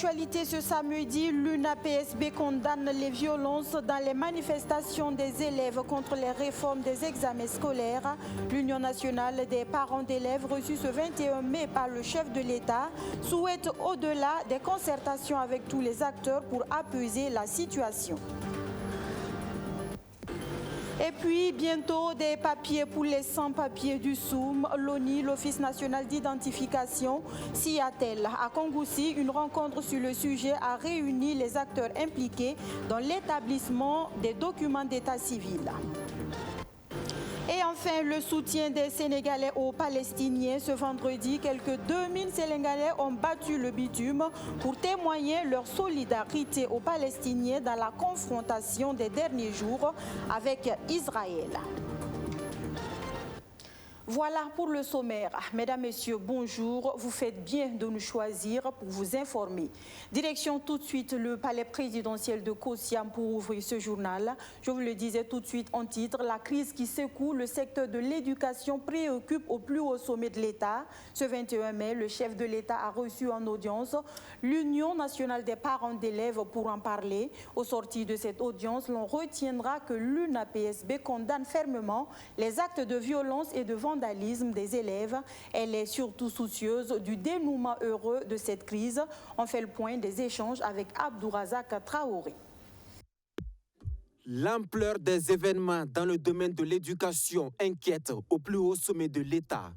l'actualité ce samedi, l'UNAPSB condamne les violences dans les manifestations des élèves contre les réformes des examens scolaires. L'Union nationale des parents d'élèves reçue ce 21 mai par le chef de l'État souhaite au-delà des concertations avec tous les acteurs pour apaiser la situation. Et puis, bientôt, des papiers pour les sans-papiers du SOUM. L'ONI, l'Office national d'identification, s'y attelle. À Kongoussi, une rencontre sur le sujet a réuni les acteurs impliqués dans l'établissement des documents d'état civil. Et enfin, le soutien des Sénégalais aux Palestiniens. Ce vendredi, quelques 2000 Sénégalais ont battu le bitume pour témoigner leur solidarité aux Palestiniens dans la confrontation des derniers jours avec Israël. Voilà pour le sommaire. Mesdames, Messieurs, bonjour. Vous faites bien de nous choisir pour vous informer. Direction tout de suite le palais présidentiel de Kosiam pour ouvrir ce journal. Je vous le disais tout de suite en titre, la crise qui secoue le secteur de l'éducation préoccupe au plus haut sommet de l'État. Ce 21 mai, le chef de l'État a reçu en audience l'Union nationale des parents d'élèves pour en parler. Au sortir de cette audience, l'on retiendra que l'UNAPSB condamne fermement les actes de violence et de vandalisme des élèves. Elle est surtout soucieuse du dénouement heureux de cette crise. On fait le point des échanges avec Abdourazak Traoré. L'ampleur des événements dans le domaine de l'éducation inquiète au plus haut sommet de l'État.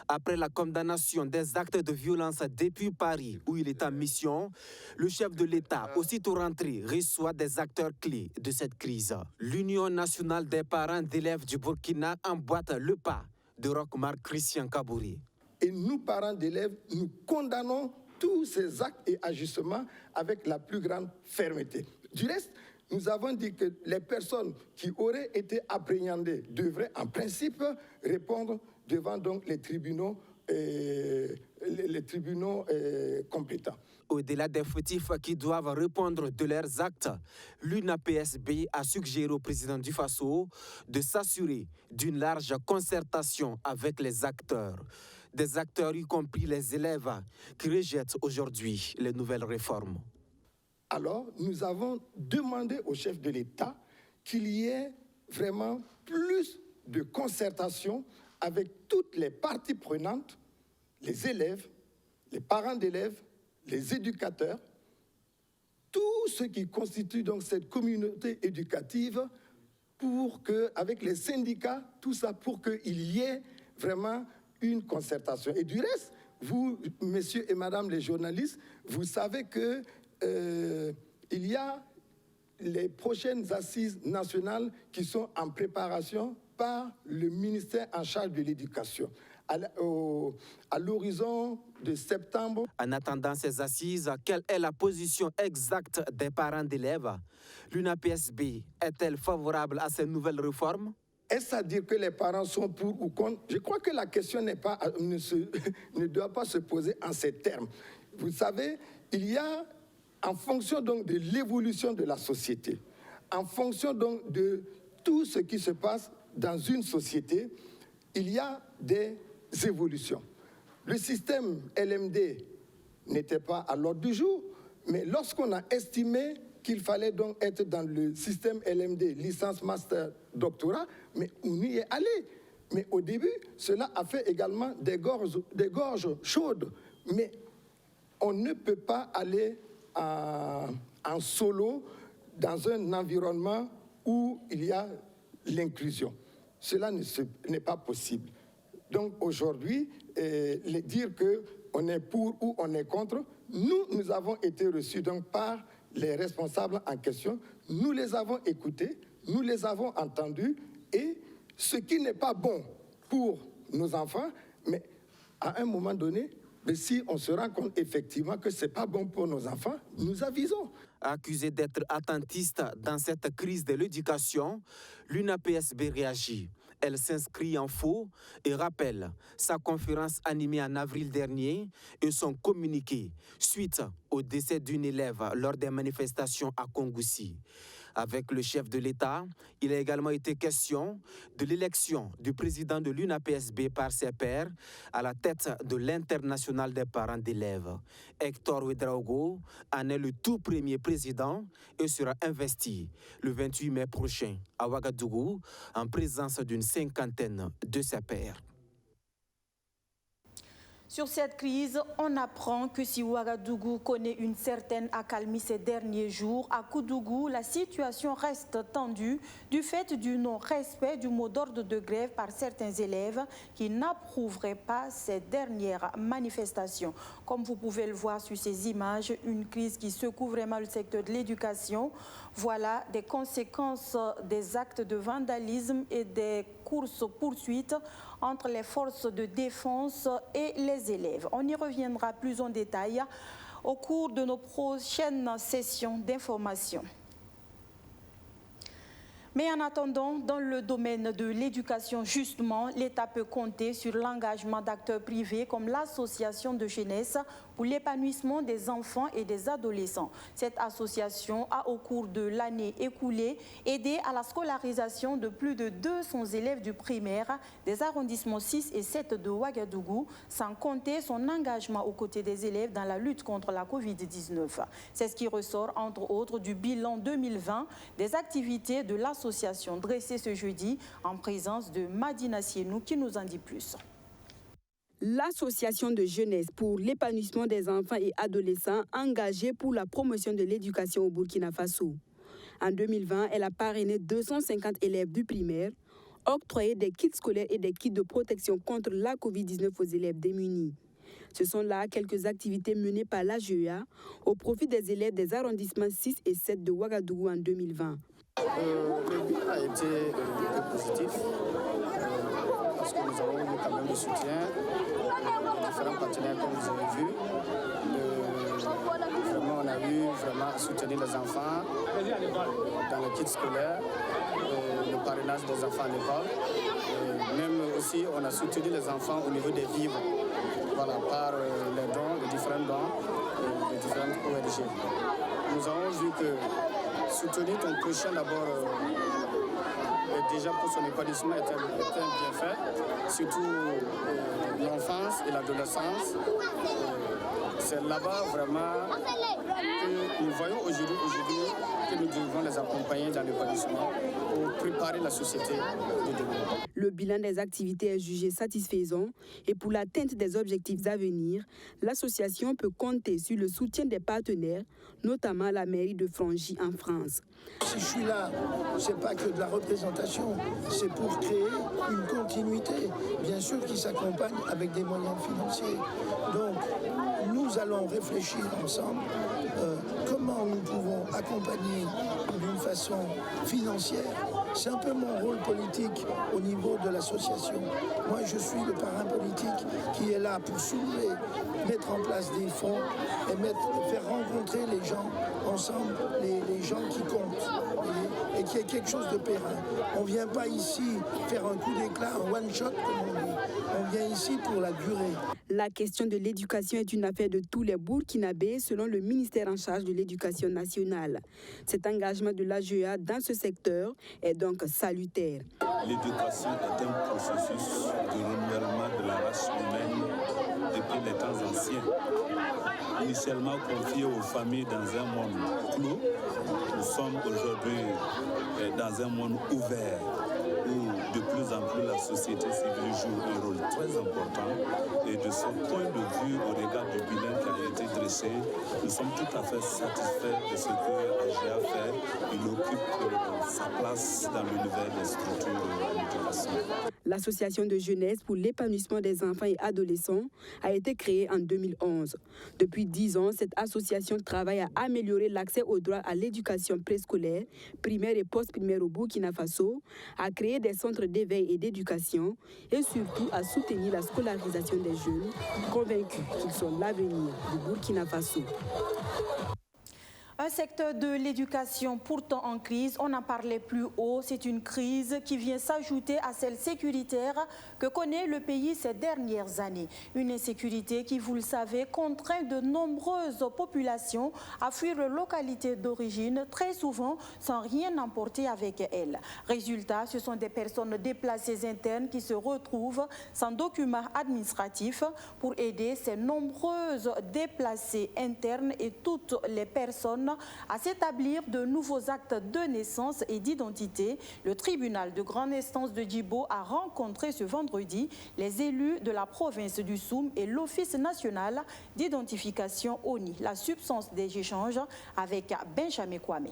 Après la condamnation des actes de violence depuis Paris, où il est en mission, le chef de l'État, aussitôt rentré, reçoit des acteurs clés de cette crise. L'Union nationale des parents d'élèves du Burkina emboîte le pas de Roch-Marc Christian Kabouri. Et nous, parents d'élèves, nous condamnons tous ces actes et agissements avec la plus grande fermeté. Du reste, nous avons dit que les personnes qui auraient été appréhendées devraient en principe répondre devant donc les tribunaux compétents. Au-delà des fautifs qui doivent répondre de leurs actes, l'UNAPSB a suggéré au président du Faso de s'assurer d'une large concertation avec les acteurs. Des acteurs y compris les élèves qui rejettent aujourd'hui les nouvelles réformes. Alors, nous avons demandé au chef de l'État qu'il y ait vraiment plus de concertation avec toutes les parties prenantes, les élèves, les parents d'élèves, les éducateurs, tout ce qui constitue donc cette communauté éducative pour que, avec les syndicats, tout ça pour qu'il y ait vraiment une concertation. Et du reste, vous, messieurs et madame les journalistes, vous savez que il y a les prochaines assises nationales qui sont en préparation par le ministère en charge de l'éducation. À l'horizon de septembre. En attendant ces assises, quelle est la position exacte des parents d'élèves? L'UNAPSB est-elle favorable à ces nouvelles réformes? Est-ce à dire que les parents sont pour ou contre? Je crois que la question ne doit pas se poser en ces termes. Vous savez, il y a, en fonction donc de l'évolution de la société, en fonction donc de tout ce qui se passe dans une société, il y a des évolutions. Le système LMD n'était pas à l'ordre du jour, mais lorsqu'on a estimé qu'il fallait donc être dans le système LMD, licence, master, doctorat, mais on y est allé. Mais au début, cela a fait également des gorges chaudes. Mais on ne peut pas aller en solo dans un environnement où il y a l'inclusion. Cela n'est pas possible. Donc aujourd'hui, dire qu'on est pour ou on est contre, nous avons été reçus donc par les responsables en question, nous les avons écoutés, nous les avons entendus, et ce qui n'est pas bon pour nos enfants, mais à un moment donné, mais si on se rend compte effectivement que ce n'est pas bon pour nos enfants, nous avisons. Accusée d'être attentiste dans cette crise de l'éducation, l'UNAPSB réagit. Elle s'inscrit en faux et rappelle sa conférence animée en avril dernier et son communiqué suite au décès d'une élève lors des manifestations à Kongoussi. Avec le chef de l'État, il a également été question de l'élection du président de l'UNAPSB par ses pairs à la tête de l'Internationale des parents d'élèves. Hector Ouedraogo en est le tout premier président et sera investi le 28 mai prochain à Ouagadougou en présence d'une cinquantaine de ses pairs. Sur cette crise, on apprend que si Ouagadougou connaît une certaine accalmie ces derniers jours, à Koudougou, la situation reste tendue du fait du non-respect du mot d'ordre de grève par certains élèves qui n'approuveraient pas ces dernières manifestations. Comme vous pouvez le voir sur ces images, une crise qui secoue vraiment le secteur de l'éducation. Voilà des conséquences des actes de vandalisme et des courses-poursuites entre les forces de défense et les élèves. On y reviendra plus en détail au cours de nos prochaines sessions d'information. Mais en attendant, dans le domaine de l'éducation, justement, l'État peut compter sur l'engagement d'acteurs privés comme l'association de jeunesse pour l'épanouissement des enfants et des adolescents. Cette association a, au cours de l'année écoulée, aidé à la scolarisation de plus de 200 élèves du primaire des arrondissements 6 et 7 de Ouagadougou, sans compter son engagement aux côtés des élèves dans la lutte contre la Covid-19. C'est ce qui ressort, entre autres, du bilan 2020 des activités de l'association dressée ce jeudi en présence de Madina Sienou qui nous en dit plus. L'association de jeunesse pour l'épanouissement des enfants et adolescents engagée pour la promotion de l'éducation au Burkina Faso. En 2020, elle a parrainé 250 élèves du primaire, octroyé des kits scolaires et des kits de protection contre la Covid-19 aux élèves démunis. Ce sont là quelques activités menées par l'AGEA au profit des élèves des arrondissements 6 et 7 de Ouagadougou en 2020. Le bilan a été positif parce que nous avons eu quand même le soutien de différents partenaires comme vous avez vu. Vraiment, on a eu à soutenir les enfants dans le kit scolaire, le parrainage des enfants à l'école. Même aussi, on a soutenu les enfants au niveau des vivres, voilà, par les dons, les différents dons de différentes ONG. Nous avons vu que soutenir ton prochain d'abord, déjà pour son épanouissement était bien fait, surtout l'enfance et l'adolescence. C'est là-bas vraiment que nous voyons aujourd'hui que nous devons les accompagner dans l'épanouissement pour préparer la société de demain. Le bilan des activités est jugé satisfaisant et pour l'atteinte des objectifs à venir, l'association peut compter sur le soutien des partenaires, notamment la mairie de Frangy en France. Si je suis là, ce n'est pas que de la représentation, c'est pour créer une continuité, bien sûr qui s'accompagne avec des moyens financiers. Donc, nous allons réfléchir ensemble comment nous pouvons accompagner d'une façon financière. C'est un peu mon rôle politique au niveau de l'association. Moi, je suis le parrain politique qui est là pour soulever, mettre en place des fonds et faire rencontrer les gens ensemble, les gens qui comptent, et qu'il y ait quelque chose de périn. On ne vient pas ici faire un coup d'éclat, un one-shot, comme on dit. On vient ici pour la durée. La question de l'éducation est une affaire de tous les Burkinabés, selon le ministère en charge de l'éducation nationale. Cet engagement de l'AGEA dans ce secteur est donc salutaire. L'éducation est un processus de renouvellement de la race humaine depuis les temps anciens. Initialement confié aux familles dans un monde clos, nous sommes aujourd'hui dans un monde ouvert où de plus en plus la société civile joue un rôle très important. Et de ce point de vue, au regard du bilan qui a été dressé, nous sommes tout à fait satisfaits de ce que l'AGEA fait. Il occupe sa place dans l'univers des structures de l'éducation. L'association de jeunesse pour l'épanouissement des enfants et adolescents a été créée en 2011. Depuis 10 ans, cette association travaille à améliorer l'accès au droit à l'éducation préscolaire, primaire et post-primaire au Burkina Faso, à créer des centres d'éveil et d'éducation et surtout à soutenir la scolarisation des jeunes, convaincus qu'ils sont l'avenir du Burkina Faso. Un secteur de l'éducation pourtant en crise, on en parlait plus haut, c'est une crise qui vient s'ajouter à celle sécuritaire que connaît le pays ces dernières années. Une insécurité qui, vous le savez, contraint de nombreuses populations à fuir leur localité d'origine, très souvent sans rien emporter avec elles. Résultat, ce sont des personnes déplacées internes qui se retrouvent sans documents administratifs pour aider ces nombreuses déplacées internes et toutes les personnes à s'établir de nouveaux actes de naissance et d'identité. Le tribunal de grande instance de Djibo a rencontré ce vendredi les élus de la province du Soum et l'Office national d'identification ONI. La substance des échanges avec Benjamin Kwame.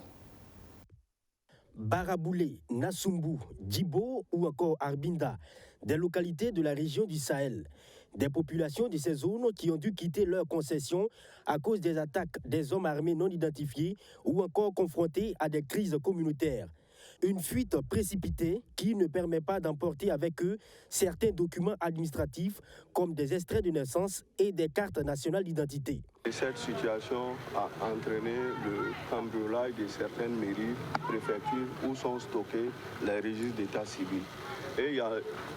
Baraboulé, Nassumbu, Djibo ou encore Arbinda, des localités de la région du Sahel. Des populations de ces zones qui ont dû quitter leurs concessions à cause des attaques des hommes armés non identifiés ou encore confrontés à des crises communautaires. Une fuite précipitée qui ne permet pas d'emporter avec eux certains documents administratifs comme des extraits de naissance et des cartes nationales d'identité. Cette situation a entraîné le cambriolage de certaines mairies, préfectures où sont stockés les registres d'état civil. Et il y a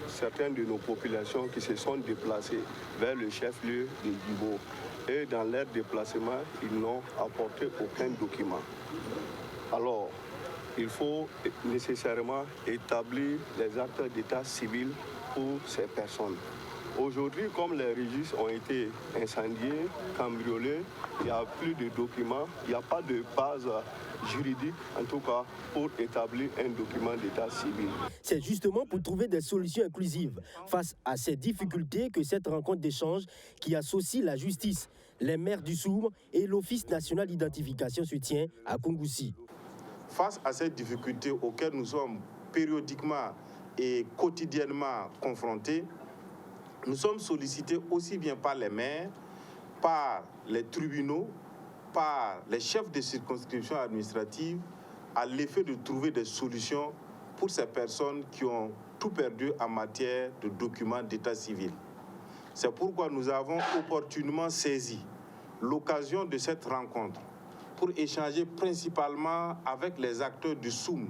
certaines de nos populations qui se sont déplacées vers le chef-lieu de Djibo. Et dans leur déplacement, ils n'ont apporté aucun document. Alors, il faut nécessairement établir les actes d'état civil pour ces personnes. Aujourd'hui, comme les registres ont été incendiés, cambriolés, il n'y a plus de documents, il n'y a pas de base juridique, en tout cas, pour établir un document d'état civil. C'est justement pour trouver des solutions inclusives face à ces difficultés que cette rencontre d'échange qui associe la justice, les maires du Soum et l'Office national d'identification se tient à Kongoussi. Face à ces difficultés auxquelles nous sommes périodiquement et quotidiennement confrontés, nous sommes sollicités aussi bien par les maires, par les tribunaux, par les chefs de circonscription administrative, à l'effet de trouver des solutions pour ces personnes qui ont tout perdu en matière de documents d'état civil. C'est pourquoi nous avons opportunément saisi l'occasion de cette rencontre pour échanger principalement avec les acteurs du Soum,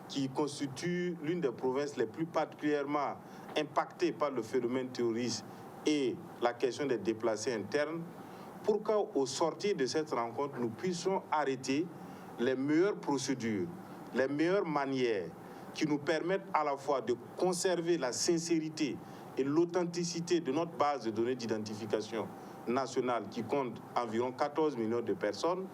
qui constitue l'une des provinces les plus particulièrement impactées par le phénomène terroriste et la question des déplacés internes, pour qu'au sortir de cette rencontre, nous puissions arrêter les meilleures procédures, les meilleures manières qui nous permettent à la fois de conserver la sincérité et l'authenticité de notre base de données d'identification nationale qui compte environ 14 millions de personnes.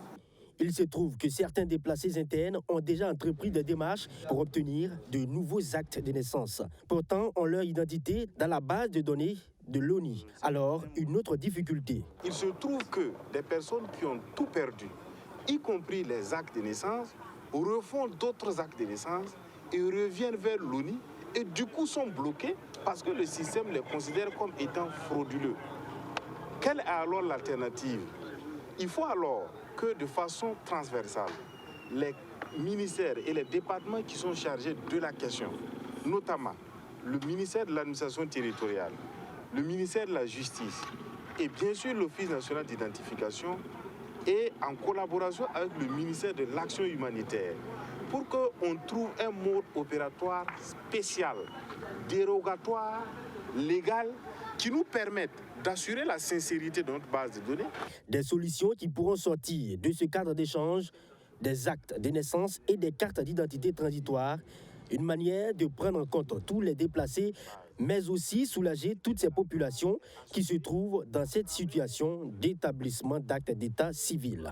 Il se trouve que certains déplacés internes ont déjà entrepris des démarches pour obtenir de nouveaux actes de naissance, portant en leur identité dans la base de données de l'ONI. Alors, une autre difficulté. Il se trouve que des personnes qui ont tout perdu, y compris les actes de naissance, refont d'autres actes de naissance et reviennent vers l'ONI et du coup sont bloqués parce que le système les considère comme étant frauduleux. Quelle est alors l'alternative? Il faut alors que de façon transversale, les ministères et les départements qui sont chargés de la question, notamment le ministère de l'administration territoriale, le ministère de la justice et bien sûr l'Office national d'identification et en collaboration avec le ministère de l'action humanitaire pour qu'on trouve un mode opératoire spécial, dérogatoire, légal, qui nous permette d'assurer la sincérité de notre base de données. Des solutions qui pourront sortir de ce cadre d'échange, des actes de naissance et des cartes d'identité transitoires, une manière de prendre en compte tous les déplacés, mais aussi soulager toutes ces populations qui se trouvent dans cette situation d'établissement d'actes d'état civil.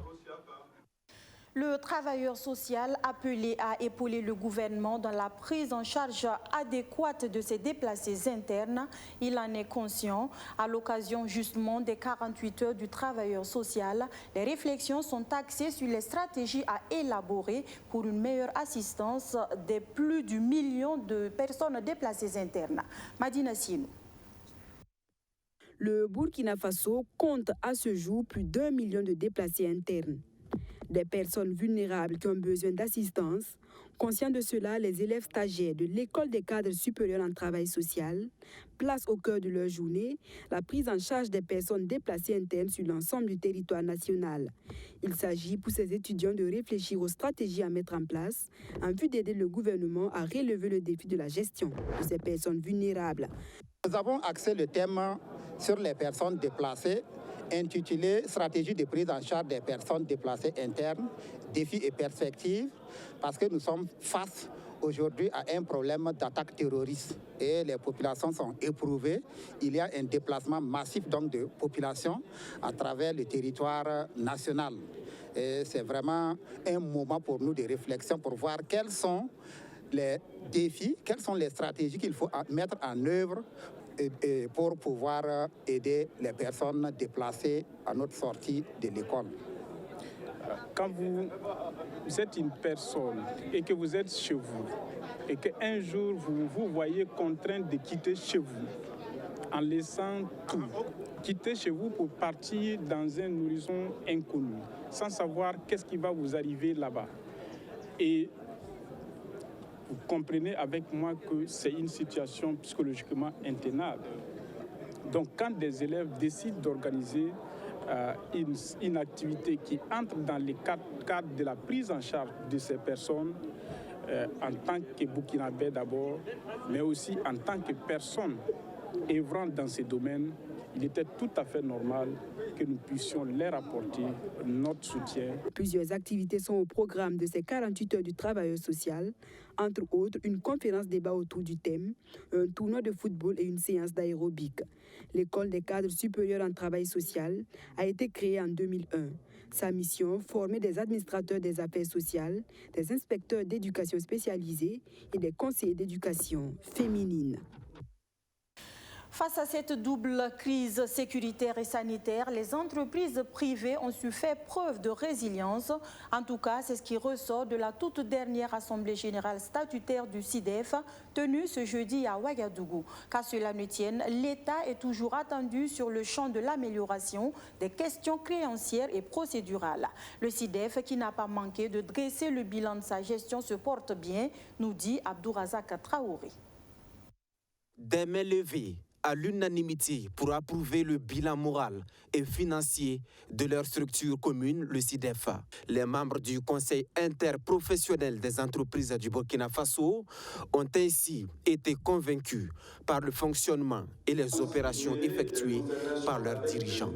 Le travailleur social appelé à épauler le gouvernement dans la prise en charge adéquate de ces déplacés internes, il en est conscient. À l'occasion justement des 48 heures du travailleur social, les réflexions sont axées sur les stratégies à élaborer pour une meilleure assistance des plus du million de personnes déplacées internes. Madina Sienou. Le Burkina Faso compte à ce jour plus d'1 million de déplacés internes. Des personnes vulnérables qui ont besoin d'assistance. Conscients de cela, les élèves stagiaires de l'École des cadres supérieurs en travail social placent au cœur de leur journée la prise en charge des personnes déplacées internes sur l'ensemble du territoire national. Il s'agit pour ces étudiants de réfléchir aux stratégies à mettre en place en vue d'aider le gouvernement à relever le défi de la gestion de ces personnes vulnérables. Nous avons axé le thème sur les personnes déplacées, intitulé « Stratégie de prise en charge des personnes déplacées internes, défis et perspectives », parce que nous sommes face aujourd'hui à un problème d'attaque terroriste et les populations sont éprouvées. Il y a un déplacement massif donc, de populations à travers le territoire national. Et c'est vraiment un moment pour nous de réflexion pour voir quels sont les défis, quelles sont les stratégies qu'il faut mettre en œuvre pour pouvoir aider les personnes déplacées à notre sortie de l'école. Quand vous êtes une personne et que vous êtes chez vous et qu'un jour vous vous voyez contraint de quitter chez vous en laissant tout, quitter chez vous pour partir dans un horizon inconnu, sans savoir qu'est-ce qui va vous arriver là-bas. Et vous comprenez avec moi que c'est une situation psychologiquement intenable. Donc quand des élèves décident d'organiser une activité qui entre dans les cadres de la prise en charge de ces personnes, en tant que Burkinabé d'abord, mais aussi en tant que personne œuvrant dans ces domaines, il était tout à fait normal que nous puissions leur apporter notre soutien. Plusieurs activités sont au programme de ces 48 heures du travailleur social, entre autres une conférence débat autour du thème, un tournoi de football et une séance d'aérobic. L'École des cadres supérieurs en travail social a été créée en 2001. Sa mission, former des administrateurs des affaires sociales, des inspecteurs d'éducation spécialisés et des conseillers d'éducation féminine. Face à cette double crise sécuritaire et sanitaire, les entreprises privées ont su faire preuve de résilience. En tout cas, c'est ce qui ressort de la toute dernière Assemblée générale statutaire du SIDEF, tenue ce jeudi à Ouagadougou. Qu'à cela ne tienne, l'État est toujours attendu sur le champ de l'amélioration des questions créancières et procédurales. Le SIDEF, qui n'a pas manqué de dresser le bilan de sa gestion, se porte bien, nous dit Abdourazak Traoré. Des mains levées à l'unanimité pour approuver le bilan moral et financier de leur structure commune, le SIDEF. Les membres du Conseil interprofessionnel des entreprises du Burkina Faso ont ainsi été convaincus par le fonctionnement et les opérations effectuées par leurs dirigeants.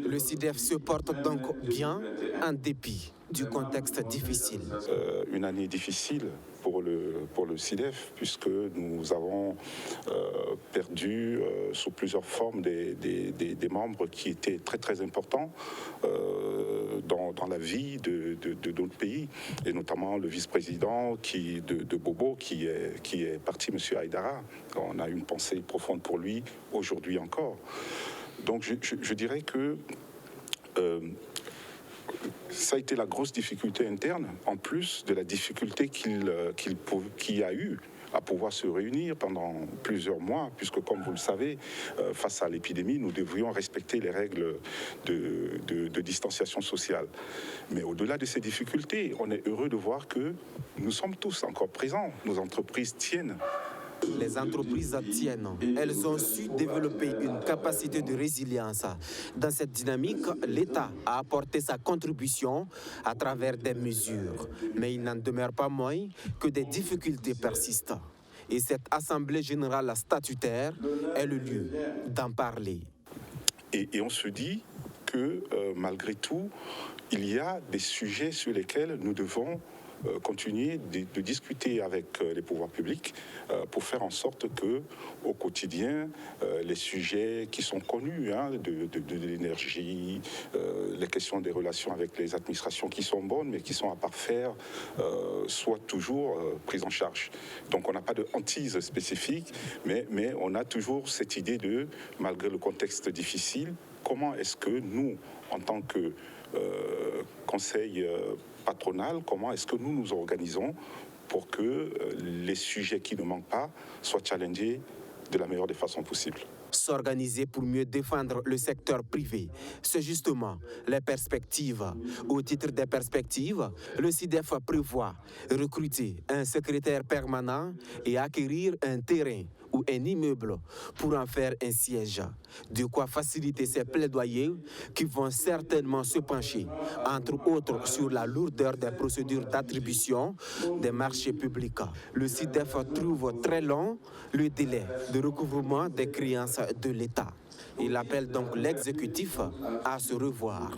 Le SIDEF se porte donc bien en dépit du contexte difficile. Une année difficile pour le SIDEF, puisque nous avons perdu sous plusieurs formes des membres qui étaient très très importants dans la vie de notre pays, et notamment le vice-président de Bobo qui est parti, M. Haïdara. On a une pensée profonde pour lui aujourd'hui encore. Donc je dirais que ça a été la grosse difficulté interne, en plus de la difficulté qu'il a eu à pouvoir se réunir pendant plusieurs mois, puisque, comme vous le savez, face à l'épidémie, nous devrions respecter les règles de distanciation sociale. Mais au-delà de ces difficultés, on est heureux de voir que nous sommes tous encore présents. Nos entreprises tiennent. Les entreprises tiennent. Elles ont su développer une capacité de résilience. Dans cette dynamique, l'État a apporté sa contribution à travers des mesures. Mais il n'en demeure pas moins que des difficultés persistent. Et cette Assemblée générale statutaire est le lieu d'en parler. Et on se dit que malgré tout, il y a des sujets sur lesquels nous devons continuer de discuter avec les pouvoirs publics pour faire en sorte que, au quotidien, les sujets qui sont connus, de l'énergie, les questions des relations avec les administrations qui sont bonnes mais qui sont à parfaire, soient toujours prises en charge. Donc on n'a pas de hantise spécifique, mais on a toujours cette idée de, malgré le contexte difficile, comment est-ce que nous, en tant que conseil patronal, comment est-ce que nous nous organisons pour que les sujets qui ne manquent pas soient challengés de la meilleure des façons possibles. S'organiser pour mieux défendre le secteur privé, c'est justement les perspectives. Au titre des perspectives, le SYDEF prévoit recruter un secrétaire permanent et acquérir un terrain ou un immeuble pour en faire un siège. De quoi faciliter ces plaidoyers qui vont certainement se pencher, entre autres, sur la lourdeur des procédures d'attribution des marchés publics. Le SYDEF trouve très long le délai de recouvrement des créances de l'État. Il appelle donc l'exécutif à se revoir.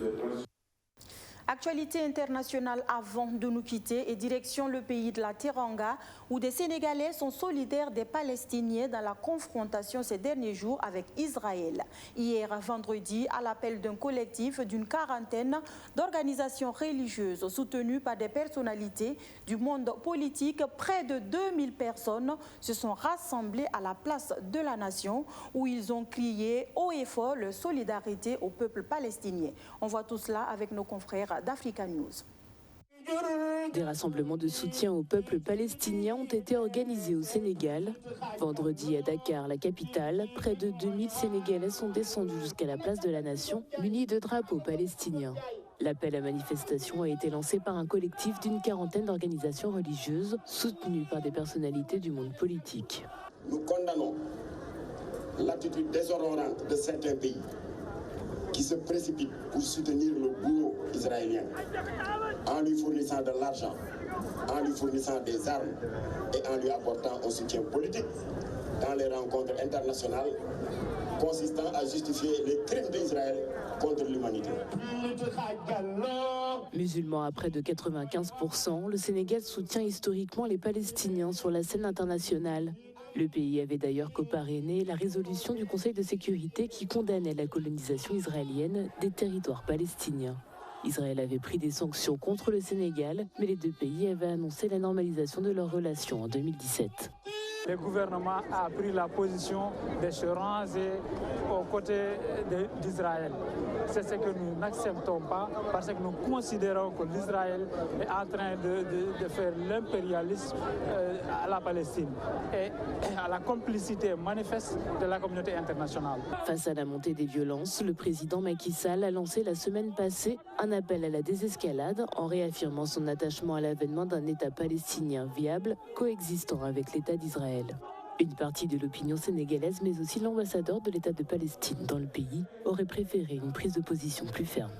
Actualité internationale avant de nous quitter et direction le pays de la Teranga où des Sénégalais sont solidaires des Palestiniens dans la confrontation ces derniers jours avec Israël. Hier vendredi, à l'appel d'un collectif d'une quarantaine d'organisations religieuses soutenues par des personnalités du monde politique, près de 2000 personnes se sont rassemblées à la place de la Nation où ils ont crié haut et fort leur solidarité au peuple palestinien. On voit tout cela avec nos confrères d'Africa News. Des rassemblements de soutien au peuple palestinien ont été organisés au Sénégal. Vendredi à Dakar, la capitale, près de 2000 Sénégalais sont descendus jusqu'à la place de la Nation, munis de drapeaux palestiniens. L'appel à manifestation a été lancé par un collectif d'une quarantaine d'organisations religieuses soutenues par des personnalités du monde politique. Nous condamnons l'attitude déshonorante de certains pays qui se précipitent pour soutenir le bourreau israélien en lui fournissant de l'argent, en lui fournissant des armes et en lui apportant un soutien politique dans les rencontres internationales consistant à justifier les crimes d'Israël contre l'humanité. Musulman à près de 95%, le Sénégal soutient historiquement les Palestiniens sur la scène internationale. Le pays avait d'ailleurs coparrainé la résolution du Conseil de sécurité qui condamnait la colonisation israélienne des territoires palestiniens. Israël avait pris des sanctions contre le Sénégal, mais les deux pays avaient annoncé la normalisation de leurs relations en 2017. Le gouvernement a pris la position de se ranger aux côtés d'Israël. C'est ce que nous n'acceptons pas parce que nous considérons que l'Israël est en train de faire l'impérialisme à la Palestine et à la complicité manifeste de la communauté internationale. Face à la montée des violences, le président Macky Sall a lancé la semaine passée un appel à la désescalade en réaffirmant son attachement à l'avènement d'un État palestinien viable coexistant avec l'État d'Israël. Une partie de l'opinion sénégalaise, mais aussi l'ambassadeur de l'État de Palestine dans le pays, aurait préféré une prise de position plus ferme.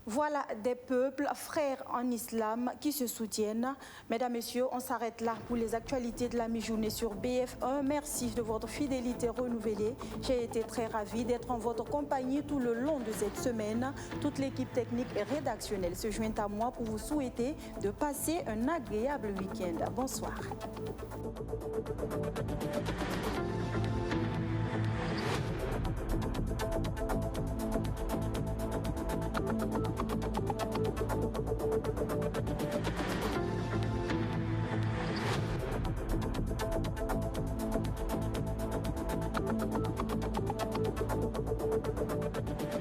Voilà des peuples frères en islam qui se soutiennent. Mesdames, Messieurs, on s'arrête là pour les actualités de la mi-journée sur BF1. Merci de votre fidélité renouvelée. J'ai été très ravie d'être en votre compagnie tout le long de cette semaine. Toute l'équipe technique et rédactionnelle se joint à moi pour vous souhaiter de passer un agréable week-end. Bonsoir.